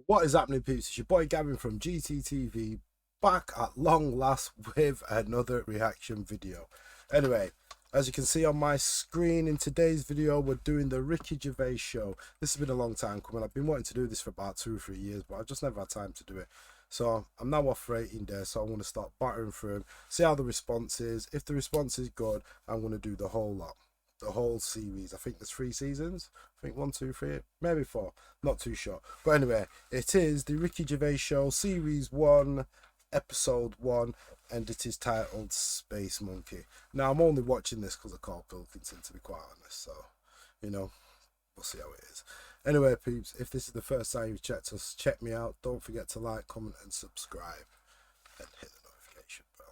What is happening, peeps? It's your boy Gavin from GTTV, back at long last with another reaction video. Anyway, as you can see on my screen, in today's video we're doing the Ricky Gervais show. This has been a long time coming. I've been wanting to do this for about 2 or 3 years, but I've just never had time to do it. So I'm now off for 18 days, so I want to start battering through them, see how the response is. If the response is good, I'm going to do the whole lot, the whole series. I think there's 3 seasons. I think 1, 2, 3, maybe 4. Not too sure. But anyway, it is the Ricky Gervais show, series 1, episode 1, and it is titled Space Monkey. Now I'm only watching this because of Carl Pilkington, to be quite honest, so you know, we'll see how it is. Anyway, peeps, if this is the first time you've checked us, check me out. Don't forget to like, comment and subscribe, and hit the notification bell.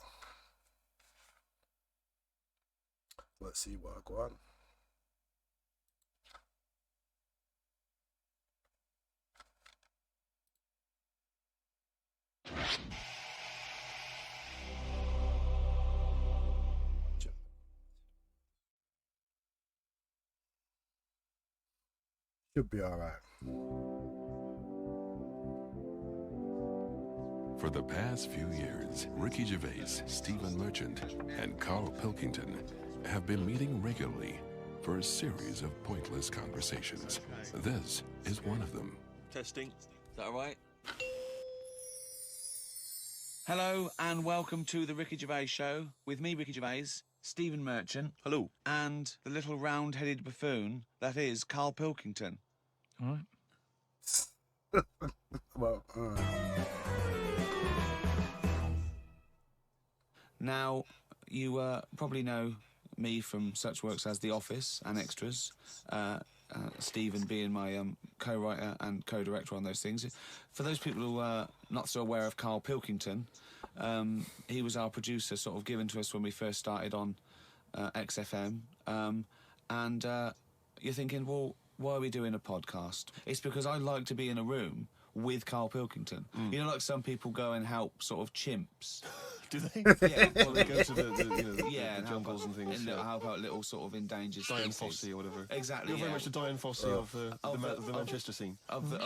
Let's see what I go on. Should be all right. For the past few years, Ricky Gervais, Stephen Merchant, and Carl Pilkington have been meeting regularly for a series of pointless conversations. This is one of them. Testing. Is that all right? Hello and welcome to the Ricky Gervais show with me, Ricky Gervais, Stephen Merchant. Hello. And the little round-headed buffoon that is Carl Pilkington. All right. Well, Now, you probably know me from such works as The Office and Extras, Stephen being my co-writer and co-director on those things. For those people who are not so aware of Carl Pilkington, he was our producer, sort of given to us when we first started on XFM. And you're thinking, well, why are we doing a podcast? It's because I like to be in a room with Carl Pilkington. You know, like some people go and help sort of chimps. Do they? Yeah, well, They go to the and jungles and things. And help out little sort of endangered Diane species. Fossey or whatever. Exactly. You're very yeah. much the Diane Fossey of the Manchester scene.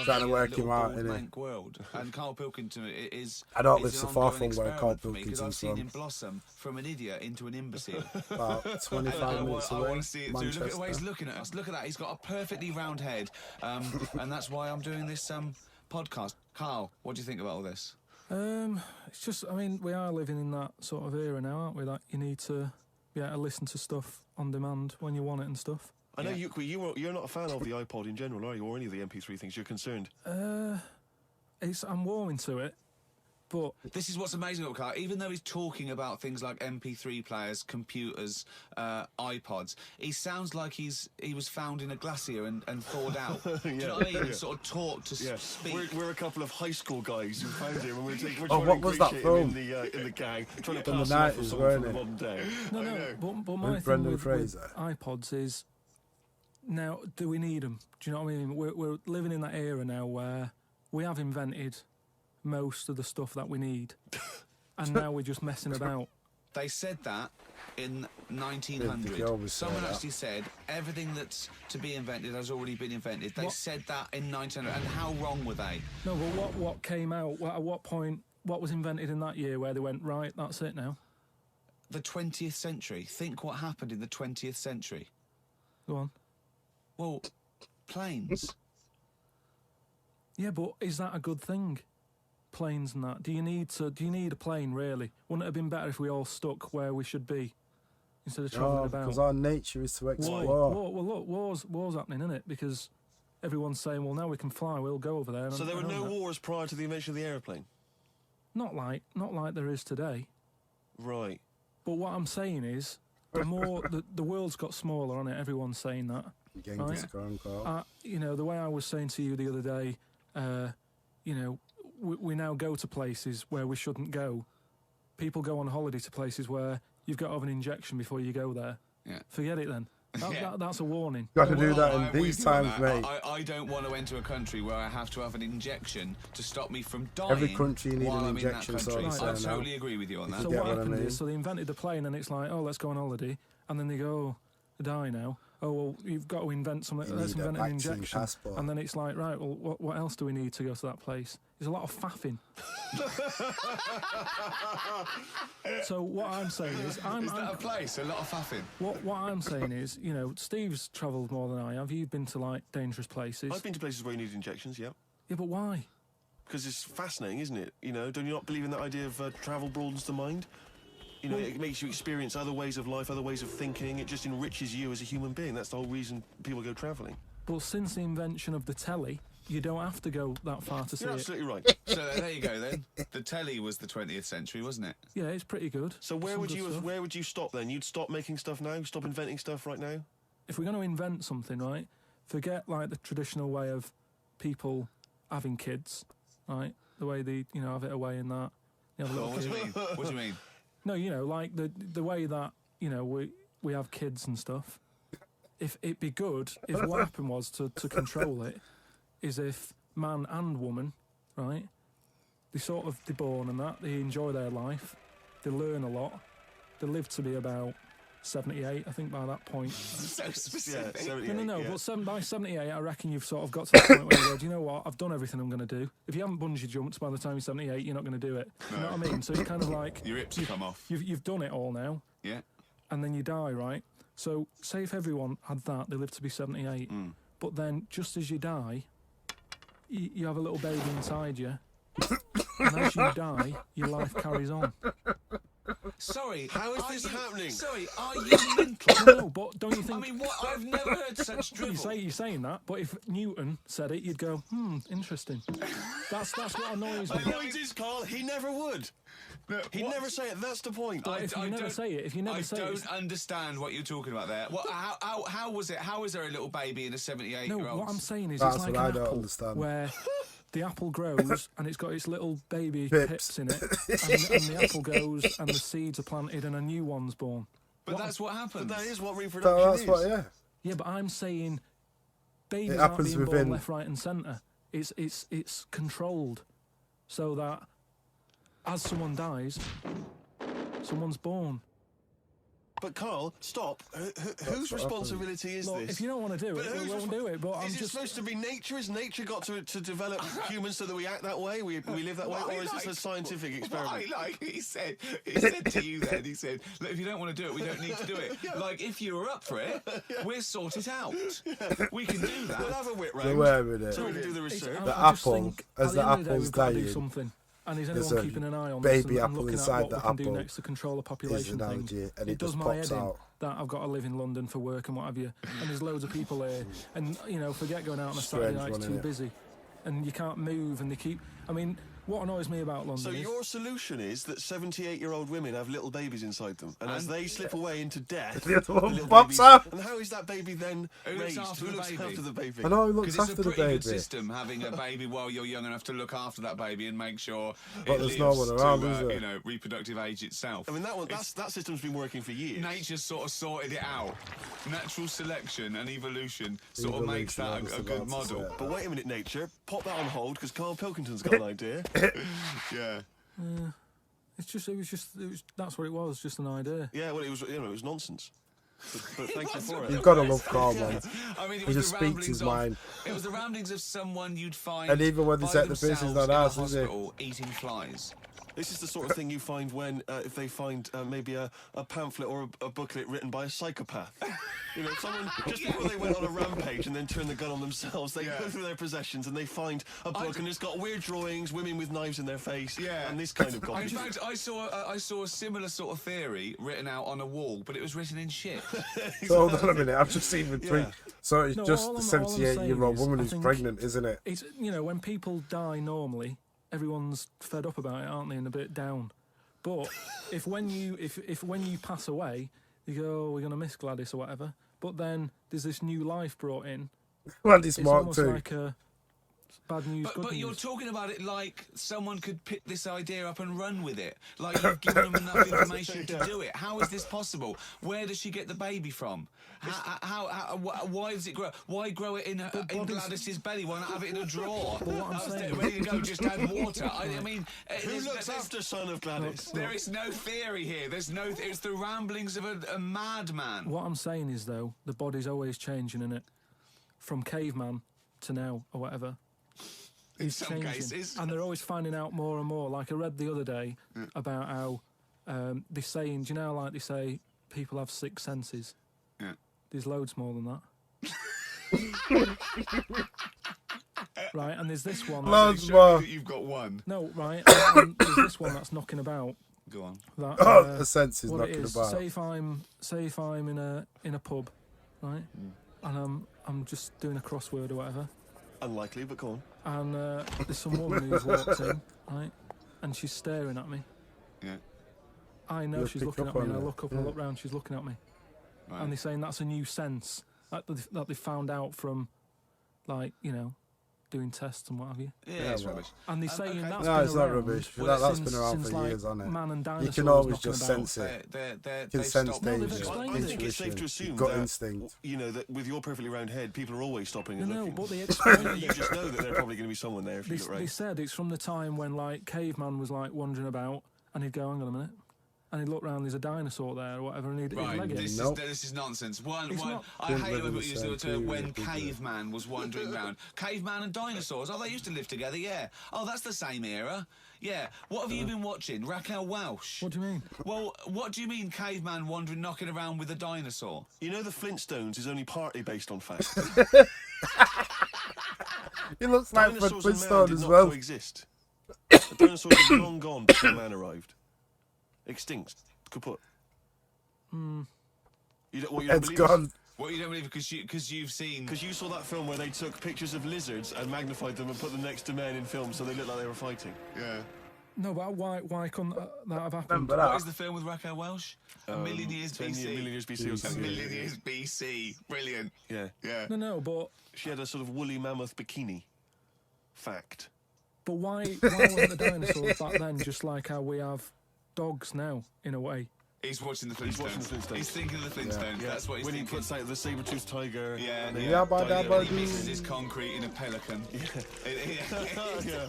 Trying to work him out, in innit? world. And Carl Pilkington is. I don't is live so an far ongoing from where Carl experiment for me, 'cause I've Pilkington's seen from. him blossom from an idiot into an imbecile. About 25 minutes I away. want to see it too. Look at the way he's Manchester. looking at us. Look at that. He's got a perfectly round head, and that's why I'm doing this podcast. Carl, what do you think about all this? It's just, I mean, we are living in that sort of era now, aren't we? That you need to be able to listen to stuff on demand when you want it and stuff. I know you're not a fan of the iPod in general, are you? Or any of the MP3 things? You're concerned. I'm warming to it, but This is what's amazing about Carl. Even though he's talking about things like MP3 players, computers, iPods, he sounds like he was found in a glacier and thawed out. Do you know what I mean? Yeah. Sort of taught to Yeah, speak. we're a couple of high school guys who found him, and we're trying what to was that ingratiate him film? in the gang, trying to From the pass him off 90s, as someone from weren't the it? modern day. no. But my With thing Brendan with Fraser. iPods is, now, do we need them? Do you know what I mean? We're living in that era now where we have invented most of the stuff that we need, and now we're just messing about. They said that in They 1900. always say Someone that. actually said everything that's to be invented has already been invented. They What? said that in 1900. And how wrong were they? No, but what came out? At what point? What was invented in that year where they went, right, that's it now? The 20th century. Think what happened in the 20th century. Go on. Well, planes. Yeah, but is that a good thing? Planes and that. Do you need a plane really? Wouldn't it have been better if we all stuck where we should be instead of travelling Oh, about? because our nature is to explore. Well, look, war's happening, isn't it? Because everyone's saying, well, now we can fly, we'll go over there. And So there I were know no that. wars prior to the invention of the aeroplane? Not like there is today. Right. But what I'm saying is, the world's got smaller on it. Everyone's saying that. Genghis Right. Khan, Carl. You know, the way I was saying to you the other day, you know, we now go to places where we shouldn't go. People go on holiday to places where you've got to have an injection before you go there. Yeah. Forget it then. That's a warning. Got to do that I'm in with these you on times, that. mate. I don't want to enter a country where I have to have an injection to stop me from dying. Every country you need while an I'm injection, in that so country. it's I saying now. totally agree with you on that. So get what what I happened mean? is, so they invented the plane, and it's like, oh, let's go on holiday, and then they go, oh, die now. oh, well, you've got to invent something. You Let's need a invent an vaccine injection. passport. And then it's like, right, well, what else do we need to go to that place? There's a lot of faffing. So what I'm saying is... Is that a place? A lot of faffing? What I'm saying is, you know, Steve's travelled more than I have. You've been to, like, dangerous places. I've been to places where you need injections, yeah. Yeah, but why? Because it's fascinating, isn't it? You know, don't you not believe in that idea of travel broadens the mind? You know, it makes you experience other ways of life, other ways of thinking. It just enriches you as a human being. That's the whole reason people go travelling. But since the invention of the telly, you don't have to go that far to see You're it. absolutely right. So there you go then. The telly was the 20th century, wasn't it? Yeah, it's pretty good. So where Some would good you stuff. where would you stop then? You'd stop making stuff now? Stop inventing stuff right now? If we're going to invent something, right, forget, like, the traditional way of people having kids, right? The way they, you know, have it away in that. You have a Oh, little what do kid. you mean? What do you mean? No, you know, like the way that, you know, we have kids and stuff. If it'd be good if what happened was to control it is if man and woman, right, they're born and that, they enjoy their life, they learn a lot, they live to be about 78, I think, by that point. So specific. Yeah, No, yeah. but by 78, I reckon you've sort of got to the point where you go, do you know what, I've done everything I'm going to do. If you haven't bungee jumped by the time you're 78, you're not going to do it. You know what I mean? So it's kind of like... Your hips come off. You've done it all now, Yeah. and then you die, right? So, say if everyone had that, they live to be 78, but then just as you die, you have a little baby inside you, and as you die, your life carries on. Sorry. How is are this you- happening? Sorry, are you mental? No, but don't you think... I mean, what? I've never heard such drivel. You're saying that, but if Newton said it, you'd go, interesting. That's what annoys me. The point is, Carl, he never would. No, He'd what? never say it. That's the point. But if you never say it, I don't understand what you're talking about there. What? How was it? How is there a little baby and a 78-year-old? No, what I'm saying is That's it's like what I an don't apple understand. where the apple grows and it's got its little baby Pips. pips in it, and the apple goes and the seeds are planted and a new one's born. But that's what happens. But that is what So reproduction that's is. what, yeah. Yeah, but I'm saying babies It aren't happens being within- born left, right, and centre. It's controlled, so that as someone dies, someone's born. But Carl, stop. Whose what responsibility is Look, this? if you don't want to do But it, whose we won't respo- do it. But I'm is it just supposed to be nature? Has nature got to develop humans so that we act that way? We live that way? What I Or is this like- a scientific What experiment? I like, he said to you then, he said, look, if you don't want to do it, we don't need to do it. Like, if you were up for it, we'll sort it out. We can do We'll that. have a whip So round. where with it? So we can do the research. The I just apple, think as at the the end of day, apple's we've got to do dying, something. And is there's anyone a keeping an eye on baby this and apple looking inside at what the we can do apple next to control the is population an thing? algae, and it does just my pops head in out. that I've got to live in London for work and what have you. And there's loads of people here, and you know, forget going out on a Saturday Strange night, it's one, too innit? busy, and you can't move, and they keep. I mean, what annoys me about London So is your solution is that 78-year-old women have little babies inside them, and as they slip away into death, The little one little pops babies- out. And how is that baby then Who looks raised? after Who the looks baby? after the baby? I know he looks Because it's after a the pretty baby. good system, having a baby while you're young enough to look after that baby and make sure But it there's lives no one around, to, is there? you know, reproductive age itself. I mean, that system's been working for years. Nature's sort of sorted it out. Natural selection and evolution sort of makes Evolution, I that was a about good to model. say. But wait a minute, nature. Pop that on hold because Carl Pilkington's got an idea. Yeah. that's what it was, just an idea. Yeah, well, it was nonsense. But thank you for You've it. got to love Carl, man. I mean, it He was just the speaks ramblings his of, mind. It was the ramblings of someone you'd find. And even when they by set the business themselves not in a ours, is it? hospital eating flies. This is the sort of thing you find when, if they find maybe a pamphlet or a booklet written by a psychopath. You know, someone, just before they went on a rampage and then turned the gun on themselves, they go through their possessions and they find a book and it's got weird drawings, women with knives in their face, and this kind of In garbage. fact, I saw a similar sort of theory written out on a wall, but it was written in shit. So hold on a minute, I've just seen the tweet. So it's No, just all the I'm saying 78-year-old is, woman I who's think- pregnant, isn't it? It's, you know, when people die normally, everyone's fed up about it, aren't they, and a bit down. But if when you pass away, you go, oh, we're going to miss Gladys or whatever, but then there's this new life brought in. Andy It's Smart almost too. like a bad news, good But news. you're talking about it like someone could pick this idea up and run with it. Like you've given them enough information to do it. How is this possible? Where does she get the baby from? Why does it grow? Why grow it in Gladys's belly? Why not have it in a drawer? But what I'm saying ready to go, just add water. I mean, Who looks after son of Gladys? there is no theory here. There's no. It's the ramblings of a madman. What I'm saying is, though, the body's always changing, innit? From caveman to now, or whatever. In It's some changing. cases. And they're always finding out more and more. Like I read the other day about how they're saying, do you know, like they say, people have 6 senses. Yeah. There's loads more than that. Right, and there's this one. Loads Show me more. that you've got one. No, right, and there's this one that's knocking about. Go on. That, Oh, the sense is what it knocking is, about. say if I'm in a pub, right, and I'm just doing a crossword or whatever, Unlikely, but go on. and there's some woman who's walked in, right, and she's staring at me. Yeah. I know You'll she's pick looking up at me, on and I it, look up and I yeah. look round, she's looking at me, Right. and they're saying that's a new sense that they found out from, like, you know, doing tests and what have you. Yeah, it's well. rubbish. And they're saying okay. that's No, been it's not around rubbish. Well, That's since- been around since, for like, years, hasn't it? man and You dinosaurs can always knocking just about. sense it. They're, You can they've sense stopped- No, they've danger, explained I it. think it's safe to intuition, assume gut that, instinct. you know, that with your perfectly round head, people are always stopping and No, looking. but they explained You it. just know that there's probably going to be someone there if you look They right. said it's from the time when, like, caveman was, like, wandering about, and he'd go, hang on a minute, and he'd look round, there's a dinosaur there or whatever, and he'd Right, leg it. Nope. this is nonsense. It's One, not. I Didn't hate live when in the people use same the term when period, did they? caveman was wandering round. Caveman and dinosaurs. Oh, they used to live together, yeah. Oh, that's the same era. Yeah. What have you been watching? Raquel Welch. What do you mean? Well, what do you mean caveman wandering, knocking around with a dinosaur? You know the Flintstones is only partly based on fact. He looks like Fred Dinosaurs and man Flintstone did as not well. coexist. The dinosaurs are long gone before man arrived. Extinct. Kaput. You don't, what, you don't It's believe this? gone. What, you don't believe because you've seen... Because you saw that film where they took pictures of lizards and magnified them and put them next to men in films so they looked like they were fighting. Yeah. No, but why couldn't that have happened? Remember What that? is the film with Raquel Welch? A Million Years 10 BC. million years BC or A something. Million Years BC. Brilliant. Yeah. Yeah. No, but She had a sort of woolly mammoth bikini. Fact. why weren't the dinosaurs back then just like how we have dogs now, in a way? He's watching the Flintstones. He's watching the Flintstones. He's thinking of the Flintstones. Yeah. That's what he's when thinking. he puts out the saber-toothed tiger. Yeah, and yeah. then Yabba died dabba in- He mixes his concrete in a pelican. Yeah.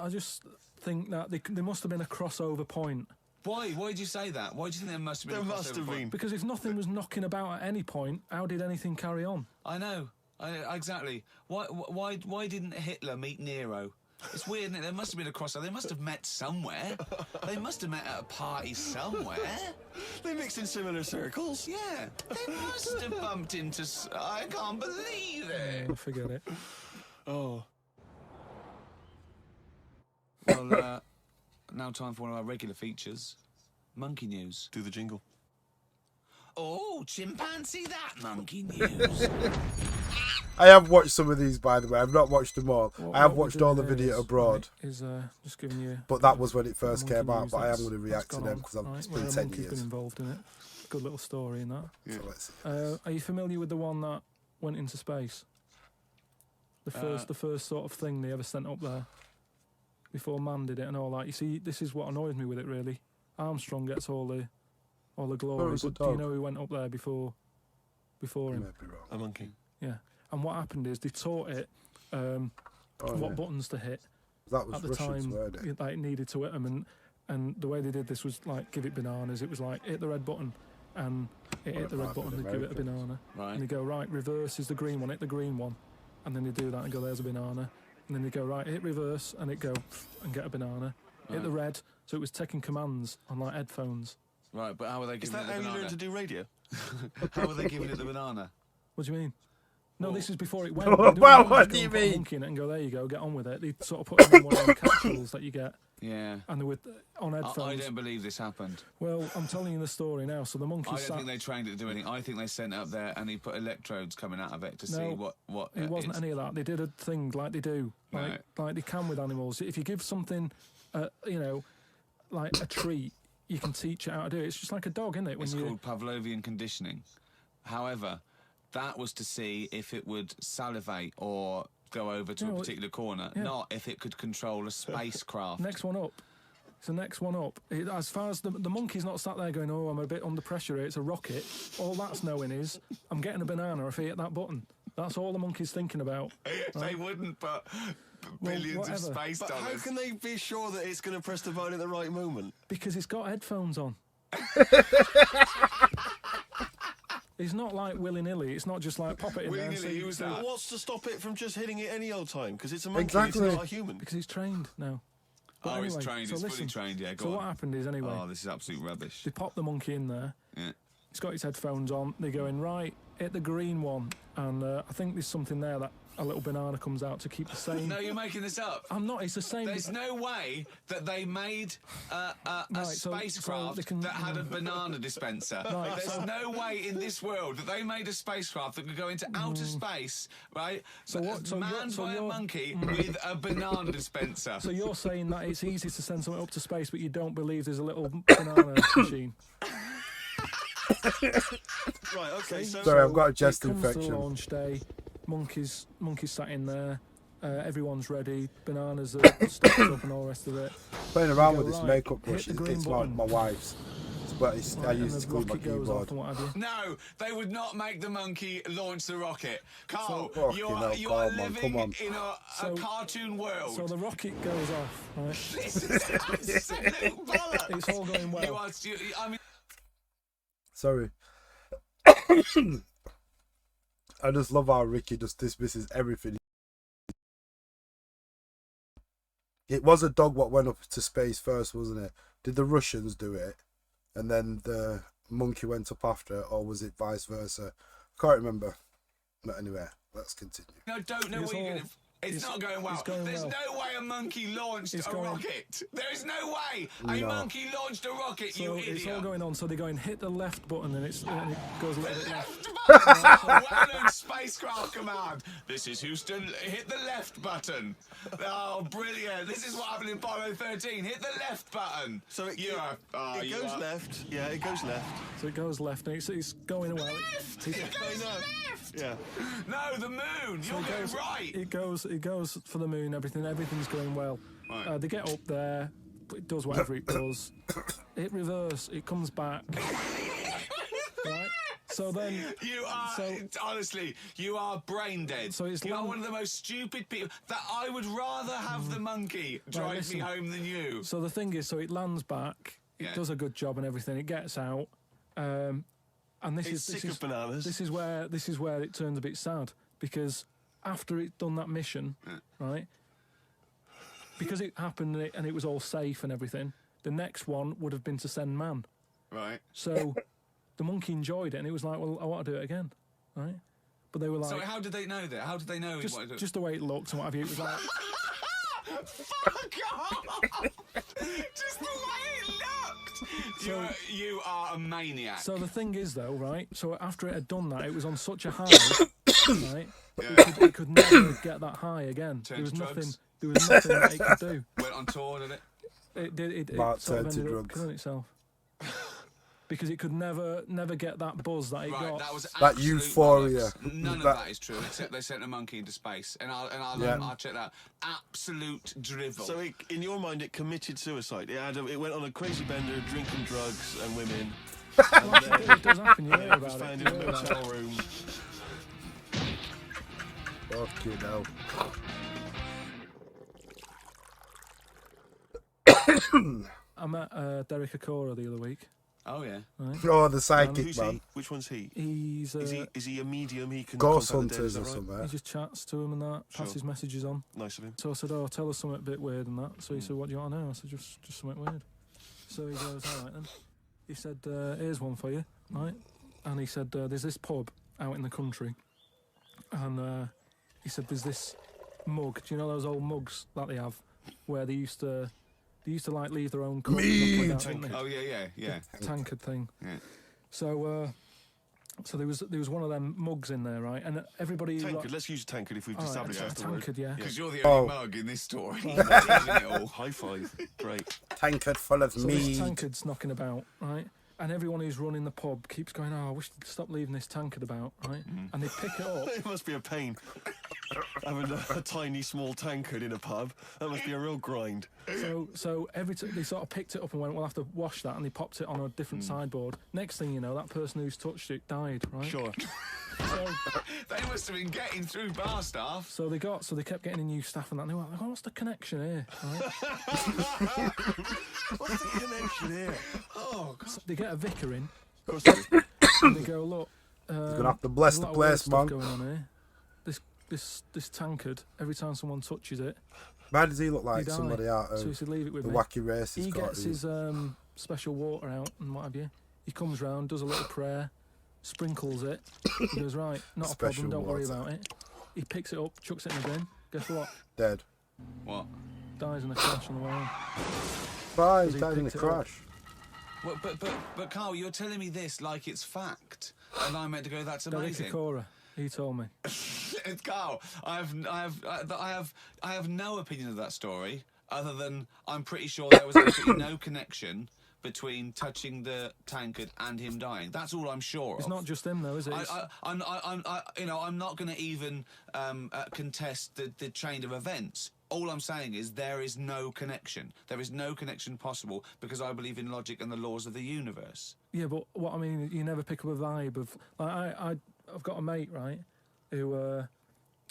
I just think that there must have been a crossover point. Why? Why did you say that? Why do you think there must have been There a must crossover have point? been. Because if nothing was knocking about at any point, how did anything carry on? I know. Exactly. Why didn't Hitler meet Nero? It's weird, isn't it? There must have been a crossover. They must have met somewhere. They must have met at a party somewhere. They mixed in similar circles. Yeah. They must have bumped into... I can't believe it. Forget it. Oh. Well, now time for one of our regular features. Monkey news. Do the jingle. Oh, chimpanzee that monkey news. I have watched some of these, by the way. I've not watched them all. I have What we're watched all the doing video is, abroad. right, is just giving you. But that was when it first monkey came out. news But I am that's- going to that's react to gone them on, because right, it's where been a 10 monkey's been years. involved in it. Good little story in that. So let's see. Are you familiar with the one that went into space? The first sort of thing they ever sent up there before man did it and all that. You see, this is what annoys me with it really. Armstrong gets all the glory, it's a but do you dog. know who went up there before I him? may be wrong. A monkey. Yeah. And what happened is they taught it what yeah. buttons to hit That at was the Russians, time weren't it? that it needed to hit them, and the way they did this was like give it bananas. It was like hit the red button, and it Well, hit the it red might be button, the they give it a Americans. banana. Right. And they go, right, reverse is the green one, hit the green one. And then they do that and go, there's a banana. And then they go, right, hit reverse, and it go, and get a banana. Hit the red, so it was taking commands on like headphones. Right, but how are they Is giving that it the how you banana? learn to do radio? How are they giving it the banana? What do you mean? No, Well- this is before it went. Well, They don't what just do go you and put a mean? monkey in it and go, there you go, get on with it. They sort of put it in one of them capsules that you get, Yeah. and they were on headphones. I don't believe this happened. Well, I'm telling you the story now. So the monkey I don't sat. think they trained it to do anything. I think they sent it up there and he put electrodes coming out of it to see No, what It wasn't is. any of that. They did a thing like they do, Right. like they can with animals. If you give something, like a treat, you can teach it how to do it. It's just like a dog, isn't it? It's called Pavlovian conditioning. However, that was to see if it would salivate or go over to a particular corner, not if it could control a spacecraft. Next one up. It's the next one up. As far as the monkey's not sat there going, oh, I'm a bit under pressure here, it's a rocket. All that's knowing is, I'm getting a banana if I hit that button. That's all the monkey's thinking about. They wouldn't put billions of space But dollars. how can they be sure that it's going to press the button at the right moment? Because it's got headphones on. It's not like willy-nilly. It's not just like pop it in there. Willy-nilly, who's that? What's to stop it from just hitting it any old time? Because it's a monkey, Exactly. it's not a human. Because he's trained now. But Oh, anyway, it's trained. so It's listen. fully trained. Yeah, go So on. what happened is, anyway, Oh, this is absolute rubbish. they pop the monkey in there. Yeah. He's got his headphones on. They go in, right, hit the green one. And I think there's something there that a little banana comes out to keep the same. No, you're making this up. I'm not. It's the same. There's no way that they made a so spacecraft they can- that had a banana dispenser. Right, There's so- no way in this world that they made a spacecraft that could go into outer space, right? So what- so you're- manned so by a you're- monkey with a banana dispenser. So you're saying that it's easy to send something up to space, but you don't believe there's a little banana machine? Right, okay, so... Sorry, I've got a chest it comes to infection. the launch day. Monkeys sat in there. Everyone's ready. Bananas are stocked up and all the rest of it. Playing around go, with this right, makeup hit brush, the green it's like button. my wife's. But it's, I Right, use and it to the clean my rocket goes off keyboard. and what have you. No, they would not make the monkey launch the rocket. Carl, So- you Fucking are, hell, you Carl, are man, living come on. in a So- cartoon world. So the rocket goes off, right? This is absolute bollocks. It's all going well. You are, I mean, Sorry. I just love how Ricky just dismisses everything. It was a dog what went up to space first, wasn't it? Did the Russians do it? And then the monkey went up after, or was it vice versa? Can't remember. But anyway, let's continue. no, don't know It's what you're all- going to... It's not going well. it's going There's well. no way a monkey launched It's a going- rocket. There is no way a No. monkey launched a rocket, So you it's all idiot. going on. So they go and hit the left button, and it goes a little bit left. Well-known spacecraft command. This is Houston. Hit the left button. Oh, brilliant. This is what happened in Apollo 13. Hit the left button. So it, you are, oh, it you goes are- left. Yeah, it goes left. So it goes left, and it's going well. Left. It goes left. Yeah. No, the moon. You're going right. It goes for the moon. Everything's going well. Right. They get up there. It does whatever it does. It reverse. It comes back. Right. So then. You are, honestly, you are brain dead. So it's you are long- one of the most stupid people. That I would rather have the monkey drive me listen. home than you. So the thing is, so it lands back. It Yeah. does a good job and everything. It gets out. And this It's is sick of bananas. This is where it turns a bit sad, because after it done that mission, right? Because it happened and it was all safe and everything. The next one would have been to send man. Right. So the monkey enjoyed it, and it was like, well, I want to do it again, right? But they were like, So how did they know that? How did they know? he wanted to- just the way it looked and what have you. It was like, Fuck off! Just the way it looked. You are a maniac. so the thing is though, right? So after it had done that, it was on such a high, right? Yeah. It could never get that high again. Turned There was to nothing. drugs. There was nothing that it could do. Went on tour, did it? It did. It Mark sort of turned to ended up drugs. killing itself because it could never get that buzz that it Right, got. that was That absolute euphoria. bollocks. None That- of that is true, except they sent a monkey into space, and Yeah. I'll check that. Absolute drivel. So in your mind, it committed suicide. It went on a crazy bender, drinking drugs and women. Well, it does happen. You hear It was about found it. in You a hear about it. motel room. Fucking hell. I met Derek Akora the other week. oh yeah. Oh, the psychic Who's man. he? Which one's he? He's Is he a medium? He can Ghost contact the dead, hunters is that or right? something. he just chats to him and that, passes messages on. Nice of him. So I said, "Oh, tell us something a bit weird and that." So he said, "What do you want to know?" I said, "Just something weird." So he goes, "All right then." He said, "Here's one for you, right?" And he said, "There's this pub out in the country, and he said there's this mug. Do you know those old mugs that they have, where they used to like leave their own cup and stuff like that, didn't they? Oh yeah. Tankard thing." Yeah. So there was one of them mugs in there, right? And everybody Tankard. Let's use tankard if we've All right, established a that's the word. tankard, yeah. Because you're the Oh. only mug in this story. Isn't it all? High five. Great. Tankard full of So this meat. tankard's knocking about, right? And everyone who's running the pub keeps going, oh, I wish they'd stop leaving this tankard about, right? And they pick it up. It must be a pain. Having a tiny, small tankard in a pub, that must be a real grind. So they sort of picked it up and went, we'll have to wash that, and they popped it on a different sideboard. Next thing you know, that person who's touched it died, right? Sure. So They must have been getting through bar staff. So they kept getting in new staff and that. And they were like, oh, what's the connection here? Right? What's the connection here? Oh, God. So they get a vicar in, Of course they do. and they go, look, You're gonna have to bless there's a the lot of weird place, stuff man. going on here. This tankard, every time someone touches it, Why does he look he like dies. somebody out So he of said, leave it with the me. wacky race? He gets his special water out and what have you. He comes round, does a little prayer, sprinkles it. He goes, right, not a Special problem, don't worry water. about it. He picks it up, chucks it in the bin. Guess what? Dead. What? Dies in a crash on the way home. Bye, Because he died in a picked it up. crash. Well, but Carl, you're telling me this like it's fact, and I'm meant to go, that's amazing. Cora, he told me. Carl, I have no opinion of that story other than I'm pretty sure there was absolutely no connection between touching the tankard and him dying. That's all I'm sure of. It's not just him though, is it? I'm not going to even contest the chain of events. All I'm saying is there is no connection. There is no connection possible because I believe in logic and the laws of the universe. Yeah, but what I mean, you never pick up a vibe of like I've got a mate, right, who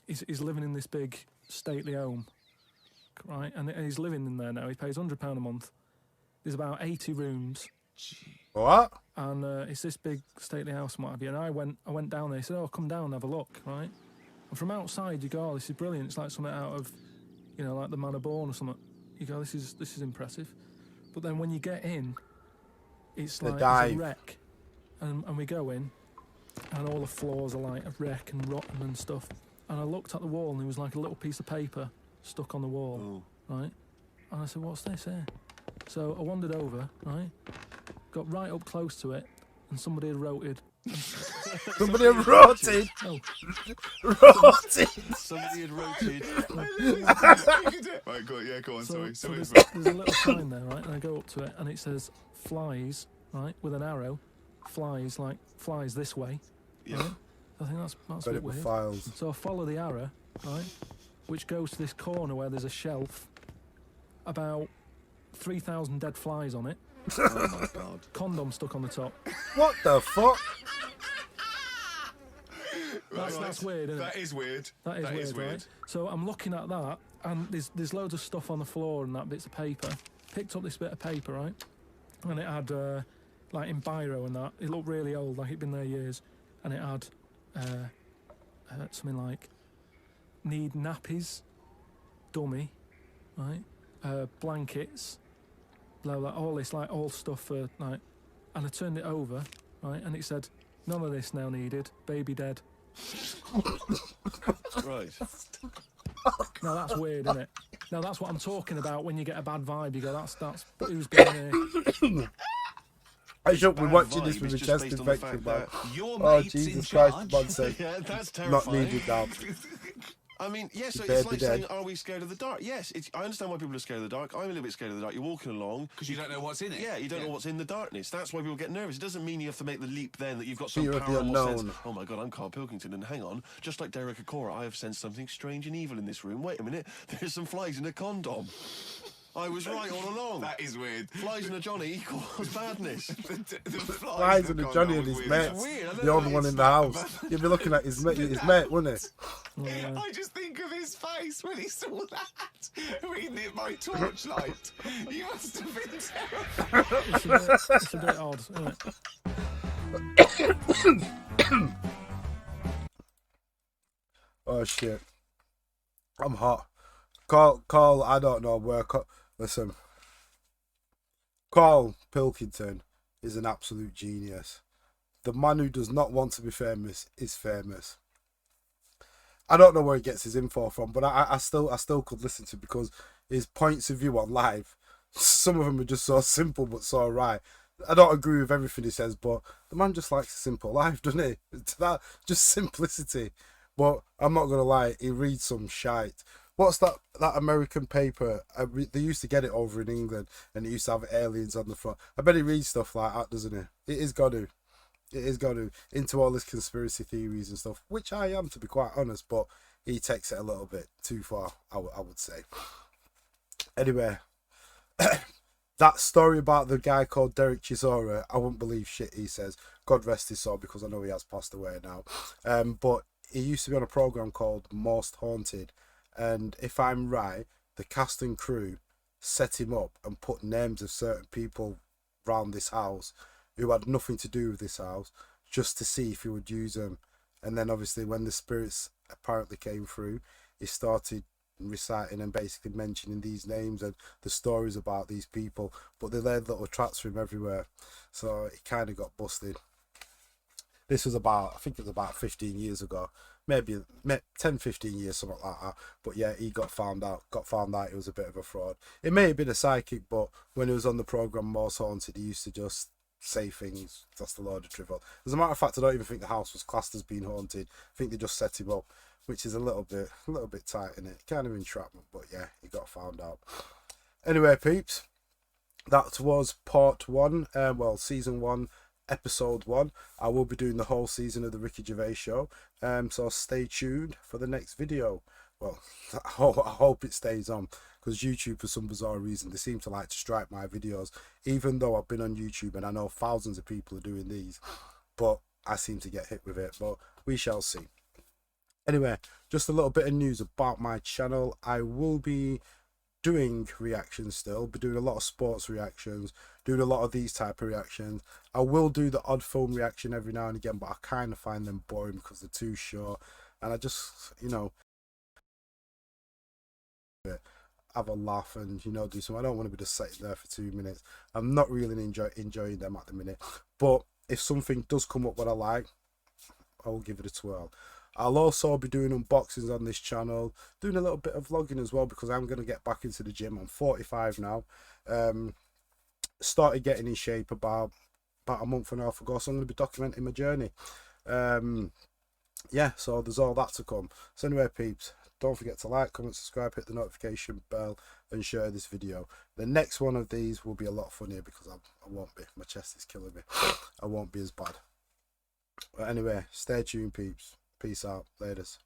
he's living in this big stately home, right, and he's living in there now. He pays £100 a month. There's about 80 rooms, What? and it's this big stately house and what have you. And I went down there. He said, "Oh, come down and have a look," right? And from outside, you go, "Oh, this is brilliant. It's like something out of, like the Man of Born or something." You go, "This is impressive," but then when you get in, it's The like dive. it's a wreck, and we go in, and all the floors are like a wreck and rotten and stuff. And I looked at the wall, and there was like a little piece of paper stuck on the wall, right? And I said, "What's this here?" So I wandered over, right? Got right up close to it, and somebody had wrote it. Somebody wrote it. Oh, Wrote it. Somebody had rotated. Right, go on. so Sorry. there's a little sign there, right? And I go up to it, and it says "flies," right, with an arrow. Flies this way. Yeah. Right? I think that's a But bit it was weird. files. So I follow the arrow, right, which goes to this corner where there's a shelf, about 3,000 dead flies on it. Oh my God. Condom stuck on the top. What the fuck? That's weird, isn't it? That is weird. That is weird, right? So I'm looking at that, and there's loads of stuff on the floor and that bits of paper. Picked up this bit of paper, right? And it had, like in biro and that. It looked really old, like it'd been there years. And it had something like, need nappies, dummy, right? Blankets, blah, blah, all this, like, all stuff for, like... And I turned it over, right? And it said, none of this now needed, baby dead. Right. Now that's weird, isn't it? Now that's what I'm talking about when you get a bad vibe. You go, that's who's going here? I should be Bad watching vibe this with is a just chest based on the infection, fact man. Your Oh, mate's in Jesus charge. Christ, man said, Yeah, that's not terrifying. needed now. I mean, yes, so Baby it's like dead. saying, are we scared of the dark? Yes, I understand why people are scared of the dark. I'm a little bit scared of the dark. You're walking along. Because you don't know what's in it. Yeah, you don't know what's in the darkness. That's why people get nervous. It doesn't mean you have to make the leap then that you've got some Fear of the paranormal sense. unknown. Oh my God, I'm Carl Pilkington, and hang on, just like Derek Acora, I have sensed something strange and evil in this room. Wait a minute, there's some flies in a condom. I was right all along. That is weird. Flies and a Johnny equals badness. The Flies and the Johnny and his mate. mates. weird, I don't The know, only one it's in the house. You'd be looking at his mate, wouldn't it? I just think of his face when he saw that, reading it by torchlight. You must have been terrified. It's a bit odd, isn't it? Oh shit. I'm hot. Carl, I don't know where. Listen. Carl Pilkington is an absolute genius. The man who does not want to be famous is famous. I don't know where he gets his info from, but I still could listen to it because his points of view on life, some of them are just so simple but so right. I don't agree with everything he says, but the man just likes a simple life, doesn't he? It's that just simplicity. But I'm not gonna lie, he reads some shite. What's that American paper? They used to get it over in England, and it used to have aliens on the front. I bet he reads stuff like that, doesn't he? It is got to. It is got to into all this conspiracy theories and stuff, which I am, to be quite honest. But he takes it a little bit too far, I would say. Anyway, that story about the guy called Derek Chisora, I wouldn't believe shit he says. God rest his soul, because I know he has passed away now. But he used to be on a program called Most Haunted, and if I'm right, the cast and crew set him up and put names of certain people around this house who had nothing to do with this house, just to see if he would use them. And then obviously when the spirits apparently came through, he started reciting and basically mentioning these names and the stories about these people, but they laid little traps for him everywhere, so it kind of got busted. This was about, I think it was about 15 years ago, maybe 10, 15 years, something like that. But yeah, he got found out it was a bit of a fraud. It may have been a psychic, but when he was on the program Most Haunted, he used to just say things just a load of drivel. As a matter of fact, I don't even think the house was classed as being haunted. I think they just set him up, which is a little bit tight in it, kind of entrapment. But yeah, he got found out. Anyway, peeps, that was part one. Well, season one, episode one. I will be doing the whole season of the Ricky Gervais show. So stay tuned for the next video. Well, I hope it stays on, because YouTube, for some bizarre reason, they seem to like to strike my videos, even though I've been on YouTube and I know thousands of people are doing these, but I seem to get hit with it. But we shall see. Anyway, just a little bit of news about my channel. I will be doing reactions still, be doing a lot of sports reactions, doing a lot of these type of reactions. I will do the odd film reaction every now and again, but I kind of find them boring because they're too short, and I just, you know, have a laugh and, you know, do something. I don't want to be just sitting there for 2 minutes. I'm not really enjoying them at the minute, but if something does come up what I like, I will give it a twirl. I'll also be doing unboxings on this channel, doing a little bit of vlogging as well, because I'm going to get back into the gym. I'm 45 now. Started getting in shape about a month and a half ago, so I'm going to be documenting my journey. Yeah, so there's all that to come. So anyway, peeps, don't forget to like, comment, subscribe, hit the notification bell, and share this video. The next one of these will be a lot funnier, because I won't be. My chest is killing me. I won't be as bad. But anyway, stay tuned, peeps. Peace out. Laters.